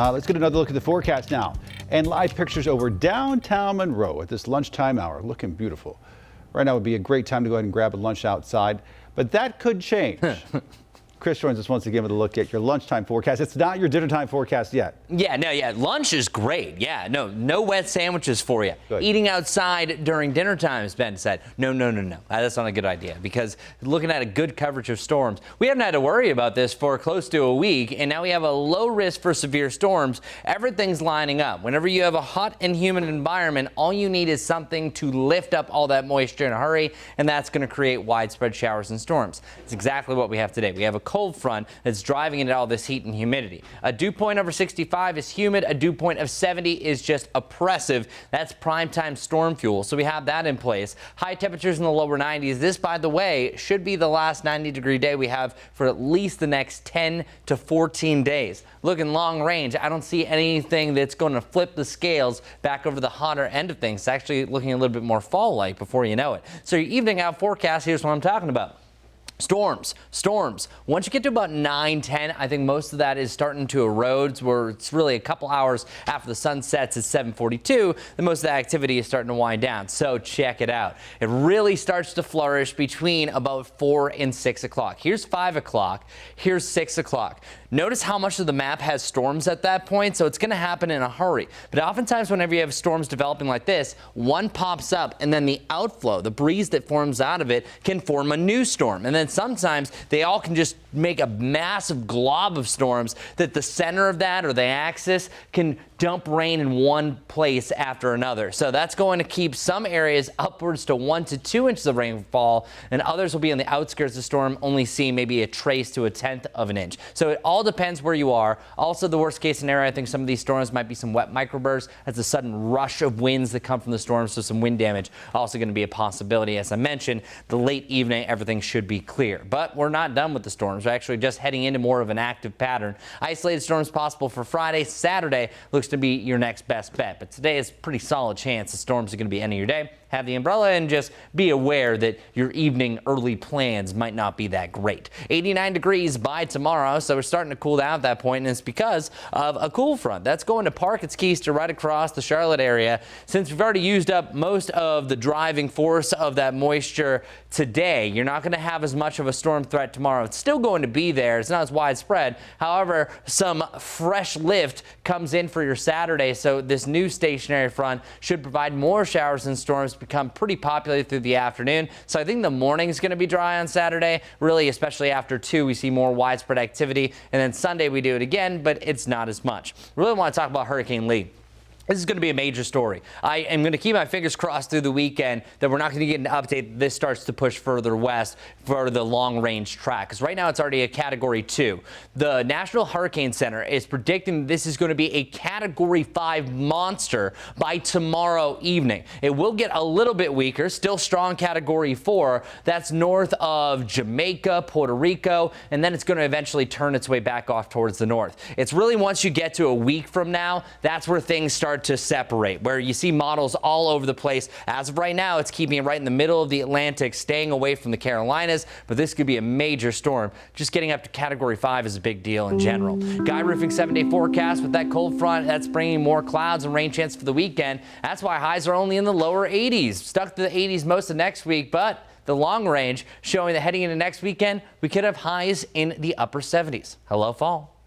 Let's get another look at the forecast now. And live pictures over downtown Monroe at this lunchtime hour. Looking beautiful. Right now would be a great time to go ahead and grab a lunch outside, but that could change. Chris joins us once again with a look at your lunchtime forecast. It's not your dinner time forecast yet. Yeah, lunch is great. Yeah, no wet sandwiches for you. Good. Eating outside during dinner time, as Ben said. No. That's not a good idea, because looking at a good coverage of storms, we haven't had to worry about this for close to a week, and now we have a low risk for severe storms. Everything's lining up. Whenever you have a hot and humid environment, all you need is something to lift up all that moisture in a hurry, and that's going to create widespread showers and storms. It's exactly what we have today. We have a cold front that's driving into all this heat and humidity. A dew point over 65 is humid. A dew point of 70 is just oppressive. That's primetime storm fuel. So we have that in place. High temperatures in the lower 90s. This, by the way, should be the last 90-degree day we have for at least the next 10 to 14 days. Looking long range, I don't see anything that's going to flip the scales back over the hotter end of things. It's actually looking a little bit more fall-like before you know it. So your evening out forecast, here's what I'm talking about. Storms. Once you get to about 9-10, I think most of that is starting to erode, where it's really a couple hours after the sun sets at 7:42, then most of the activity is starting to wind down. So check it out. It really starts to flourish between about 4 and 6 o'clock. Here's 5 o'clock. Here's 6 o'clock. Notice how much of the map has storms at that point, so it's going to happen in a hurry. But oftentimes whenever you have storms developing like this, one pops up and then the outflow, the breeze that forms out of it, can form a new storm. And then sometimes they all can just make a massive glob of storms that the center of that, or the axis, can dump rain in one place after another. So that's going to keep some areas upwards to 1 to 2 inches of rainfall, and others will be on the outskirts of the storm, only see maybe a trace to 1/10 of an inch. So it all depends where you are. Also, the worst case scenario, I think some of these storms might be some wet microbursts. That's a sudden rush of winds that come from the storm, so some wind damage also going to be a possibility. As I mentioned, the late evening, everything should be clear. But we're not done with the storms. We're actually just heading into more of an active pattern. Isolated storms possible for Friday. Saturday looks to be your next best bet. But today is a pretty solid chance the storms are going to be ending your day. Have the umbrella and just be aware that your evening early plans might not be that great. 89 degrees by tomorrow, so we're starting to cool down at that point, and it's because of a cool front that's going to park its keys to right across the Charlotte area. Since we've already used up most of the driving force of that moisture today, you're not going to have as much of a storm threat tomorrow. It's still going to be there. It's not as widespread. However, some fresh lift comes in for your Saturday, so this new stationary front should provide more showers and storms, become pretty popular through the afternoon. So I think the morning is going to be dry on Saturday, really, especially after 2, we see more widespread activity. And then Sunday we do it again, but it's not as much. Really want to talk about Hurricane Lee. This is going to be a major story. I am going to keep my fingers crossed through the weekend that we're not going to get an update. This starts to push further west for the long-range track, because right now it's already a Category 2. The National Hurricane Center is predicting this is going to be a Category 5 monster by tomorrow evening. It will get a little bit weaker, still strong Category 4. That's north of Jamaica, Puerto Rico, and then it's going to eventually turn its way back off towards the north. It's really once you get to a week from now, that's where things start to separate, where you see models all over the place. As of right now, it's keeping it right in the middle of the Atlantic, staying away from the Carolinas, but this could be a major storm. Just getting up to Category 5 is a big deal in general. Guy Roofing 7-day forecast with that cold front, that's bringing more clouds and rain chance for the weekend. That's why highs are only in the lower 80s. Stuck to the 80s most of next week, but the long range showing that heading into next weekend, we could have highs in the upper 70s. Hello, fall.